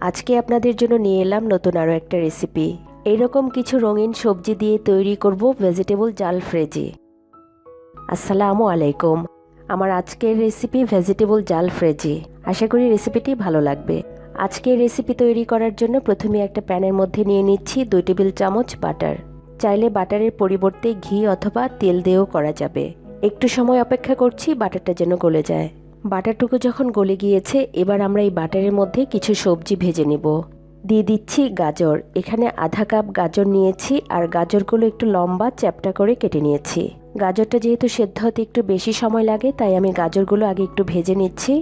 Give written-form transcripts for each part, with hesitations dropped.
আজকে আপনাদের জন্য নিয়ে এলাম নতুন আরও একটা রেসিপি। এইরকম কিছু রঙিন সবজি দিয়ে তৈরি করব ভেজিটেবল জালফ্রেজি। আসসালামু আলাইকুম। আমার আজকের রেসিপি ভেজিটেবল জালফ্রেজি। আশা করি রেসিপিটি ভালো লাগবে। আজকের রেসিপি তৈরি করার জন্য প্রথমে একটা প্যানের মধ্যে নিয়ে নিচ্ছি 2 টেবিল চামচ বাটার। চাইলে বাটারের পরিবর্তে ঘি অথবা তেল দিয়েও করা যাবে। একটু সময় অপেক্ষা করছি বাটারটা যেন গলে যায়। বাটারটুকু যখন গলে গিয়েছে, এবার আমরা এই বাটারের মধ্যে কিছু সবজি ভেজে নেব। দিয়ে দিচ্ছি গাজর। এখানে আধা কাপ গাজর নিয়েছি, আর গাজরগুলো একটু লম্বা চ্যাপ্টা করে কেটে নিয়েছি। গাজরটা যেহেতু সেদ্ধ হতে একটু বেশি সময় লাগে, তাই আমি গাজরগুলো আগে একটু ভেজে নিচ্ছি।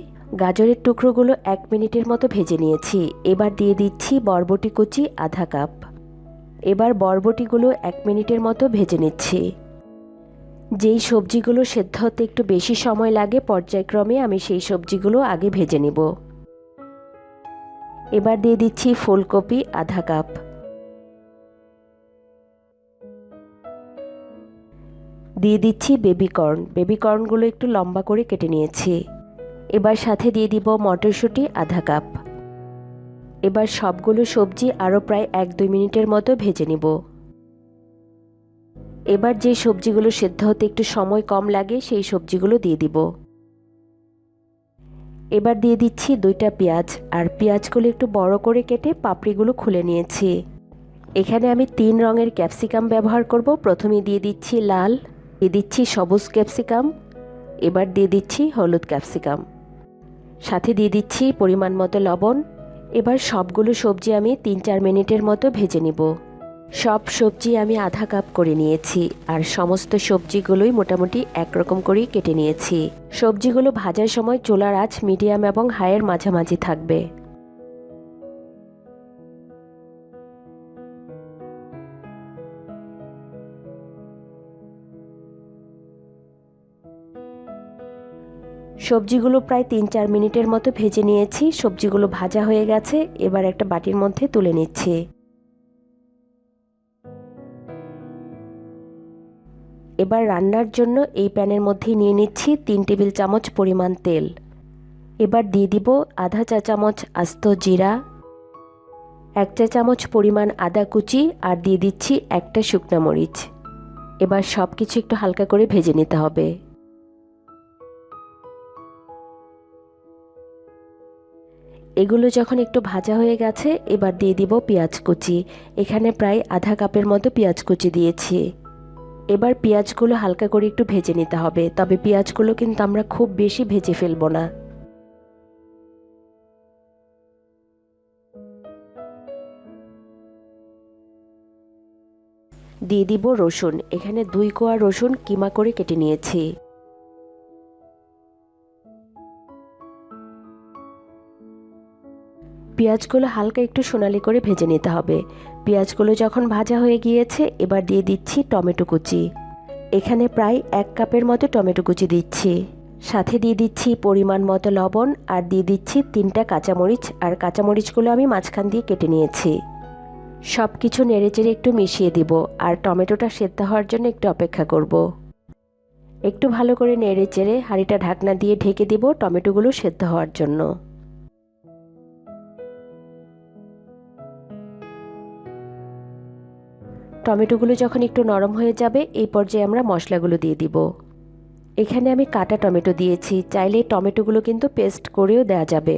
গাজরের টুকরোগুলো 1 মিনিটের মতো ভেজে নিয়েছি। এবার দিয়ে দিচ্ছি বরবটি কুচি আধা কাপ। এবার বরবটিগুলো 1 মিনিটের মতো ভেজে নিচ্ছি। যেই সবজিগুলো সেদ্ধ হতে একটু বেশি সময় লাগে, পর্যায়ক্রমে আমি সেই সবজিগুলো আগে ভেজে নিব। এবার দিয়ে দিচ্ছি ফুলকপি আধা কাপ। দিয়ে দিচ্ছি বেবিকর্ন। বেবিকর্নগুলো একটু লম্বা করে কেটে নিয়েছি। এবার সাথে দিয়ে দিব মটরশুঁটি আধা কাপ। এবার সবগুলো সবজি আরও প্রায় 1-2 মিনিটের মতো ভেজে নিব। এবার যে সবজিগুলো সেদ্ধ হতে একটু সময় কম লাগে, সেই সবজিগুলো দিয়ে দিব। এবার দিয়ে দিচ্ছি 2টা পেঁয়াজ, আর পেঁয়াজগুলো একটু বড় করে কেটে পাপড়িগুলো খুলে নিয়েছি। এখানে আমি 3 রঙের ক্যাপসিকাম ব্যবহার করব। প্রথমে দিয়ে দিচ্ছি লাল, দিয়ে দিচ্ছি সবুজ ক্যাপসিকাম, এবার দিয়ে দিচ্ছি হলুদ ক্যাপসিকাম, সাথে দিয়ে দিচ্ছি পরিমাণ মতো লবণ। এবার সবগুলো সবজি আমি 3-4 মিনিটের মতো ভেজে নিব। সব সবজি আমি আধা কাপ করে নিয়েছি, আর সমস্ত সবজিগুলোই মোটামুটি একরকম করেই কেটে নিয়েছি। সবজিগুলো ভাজার সময় চুলার আঁচ মিডিয়াম এবং হাইয়ের মাঝামাঝি থাকবে। সবজিগুলো প্রায় 3-4 মিনিটের মতো ভেজে নিয়েছি। সবজিগুলো ভাজা হয়ে গেছে। এবার একটা বাটির মধ্যে তুলে নিচ্ছি। এবার রান্নার জন্য এই প্যানের মধ্যে নিয়ে নিচ্ছি 3 টেবিল চামচ পরিমাণ তেল। এবার দিয়ে দিব আধা চা চামচ আস্ত জিরা, 1 চা চামচ পরিমাণ আদা কুচি, আর দিয়ে দিচ্ছি একটা শুকনো মরিচ। এবার সব কিছু একটু হালকা করে ভেজে নিতে হবে। এগুলো যখন একটু ভাজা হয়ে গেছে, এবার দিয়ে দিব পেঁয়াজ কুচি। এখানে প্রায় আধা কাপের মতো পেঁয়াজ কুচি দিয়েছি। এবার পেঁয়াজগুলো হালকা করে একটু ভেজে নিতে হবে, তবে পেঁয়াজগুলো কিন্তু আমরা খুব বেশি ভেজে ফেলবো না। দিয়ে দিব রসুন। এখানে 2 কোয়া রসুন কিমা করে কেটে নিয়েছি। পেঁয়াজগুলো হালকা একটু সোনালি করে ভেজে নিতে হবে। পেঁয়াজগুলো যখন ভাজা হয়ে গিয়েছে, এবার দিয়ে দিচ্ছি টমেটো কুচি। এখানে প্রায় 1 কাপের মতো টমেটো কুচি দিচ্ছি। সাথে দিয়ে দিচ্ছি পরিমাণ মতো লবণ, আর দিয়ে দিচ্ছি 3টা কাঁচামরিচ, আর কাঁচামরিচগুলো আমি মাঝখান দিয়ে কেটে নিয়েছি। সব কিছু নেড়েচেড়ে একটু মিশিয়ে দিব, আর টমেটোটা সেদ্ধ হওয়ার জন্য একটু অপেক্ষা করব। একটু ভালো করে নেড়েচেড়ে হাঁড়িটা ঢাকনা দিয়ে ঢেকে দিব টমেটোগুলো সেদ্ধ হওয়ার জন্য। টমেটোগুলো যখন একটু নরম হয়ে যাবে, এই পর্যায়ে আমরা মশলাগুলো দিয়ে দিব। এখানে আমি কাটা টমেটো দিয়েছি, চাইলে টমেটোগুলো কিন্তু পেস্ট করেও দেওয়া যাবে।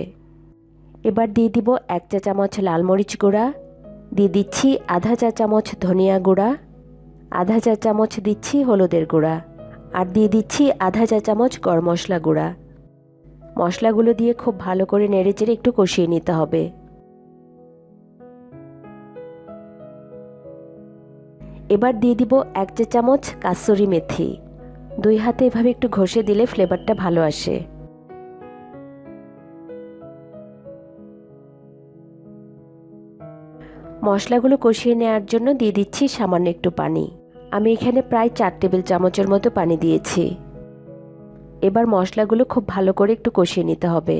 এবার দিয়ে দিব 1 চা চামচ লাল মরিচ গুঁড়া, দিয়ে দিচ্ছি আধা চা চামচ ধনিয়া গুঁড়া, আধা চা চামচ দিচ্ছি হলুদের গুঁড়া, আর দিয়ে দিচ্ছি আধা চা চামচ গরম মশলা গুঁড়া। মশলাগুলো দিয়ে খুব ভালো করে নেড়েচেড়ে একটু কষিয়ে নিতে হবে। এবার দিয়ে দিব 1 চা চামচ কাসুরি মেথি। 2 হাতে এভাবে একটু ঘষে দিলে ফ্লেভারটা ভালো আসে। মশলাগুলো কষিয়ে নেওয়ার জন্য দিয়ে দিচ্ছি সামান্য একটু পানি। আমি এখানে প্রায় 4 টেবিল চামচের মতো পানি দিয়েছি। এবার মশলাগুলো খুব ভালো করে একটু কষিয়ে নিতে হবে।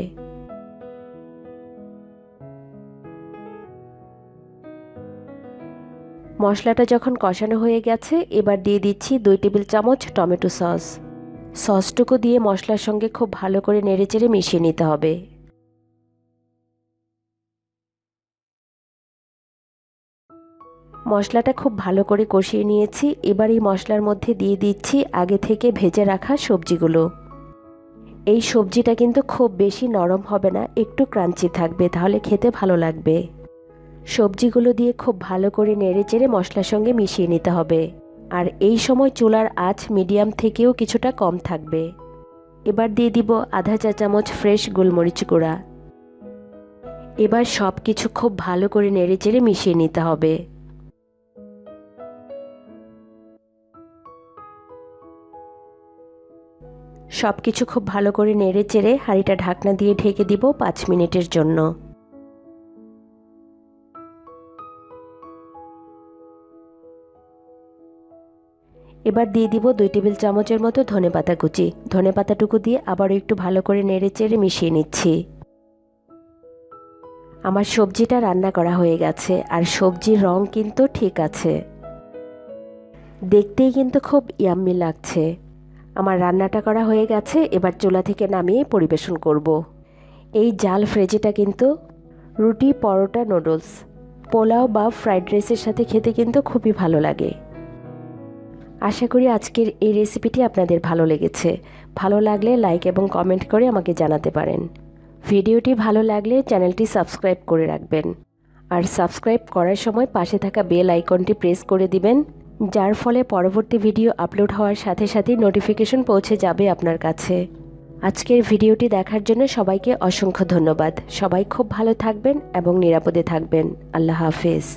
মশলাটা যখন কষানো হয়ে গেছে, এবার দিয়ে দিচ্ছি 2 টেবিল চামচ টমেটো সস। সসটুকু দিয়ে মশলার সঙ্গে খুব ভালো করে নেড়েচেড়ে মিশিয়ে নিতে হবে। মশলাটা খুব ভালো করে কষিয়ে নিয়েছি। এবার এই মশলার মধ্যে দিয়ে দিচ্ছি আগে থেকে ভেজে রাখা সবজিগুলো। এই সবজিটা কিন্তু খুব বেশি নরম হবে না, একটু ক্রাঞ্চি থাকবে, তাহলে খেতে ভালো লাগবে। সবজিগুলো দিয়ে খুব ভালো করে নেড়েচেড়ে মশলার সঙ্গে মিশিয়ে নিতে হবে। আর এই সময় চুলার আঁচ মিডিয়াম থেকেও কিছুটা কম থাকবে। এবার দিয়ে দিব আধা চা চামচ ফ্রেশ গোলমরিচ গুঁড়া। এবার সব কিছু খুব ভালো করে নেড়েচেড়ে মিশিয়ে নিতে হবে। সব কিছু খুব ভালো করে নেড়েচেড়ে হাঁড়িটা ঢাকনা দিয়ে ঢেকে দিব 5 মিনিটের জন্য। এবার দিয়ে দিব 2 টেবিল চামচের মতো ধনেপাতা কুচি। ধনেপাতাটুকু দিয়ে আবারও একটু ভালো করে নেড়েচেড়ে মিশিয়ে নিচ্ছি। আমার সবজিটা রান্না করা হয়ে গেছে, আর সবজির রং কিন্তু ঠিক আছে, দেখতেই কিন্তু খুব ইয়াম্মি লাগছে। আমার রান্নাটা করা হয়ে গেছে, এবার চুলা থেকে নামিয়ে পরিবেশন করব। এই জাল ফ্রেজিটা কিন্তু রুটি, পরোটা, নুডলস, পোলাও বা ফ্রাইড রাইসের সাথে খেতে কিন্তু খুবই ভালো লাগে। আশা করি আজকের এই রেসিপিটি আপনাদের ভালো লেগেছে। ভালো লাগলে লাইক এবং কমেন্ট করে আমাকে জানাতে পারেন। ভিডিওটি ভালো লাগলে চ্যানেলটি সাবস্ক্রাইব করে রাখবেন। আর সাবস্ক্রাইব করার সময় পাশে থাকা বেল আইকনটি প্রেস করে দিবেন, যার ফলে পরবর্তী ভিডিও আপলোড হওয়ার সাথে সাথেই নোটিফিকেশন পৌঁছে যাবে আপনার কাছে। আজকের ভিডিওটি দেখার জন্য সবাইকে অসংখ্য ধন্যবাদ। সবাই খুব ভালো থাকবেন এবং নিরাপদে থাকবেন। আল্লাহ হাফেজ।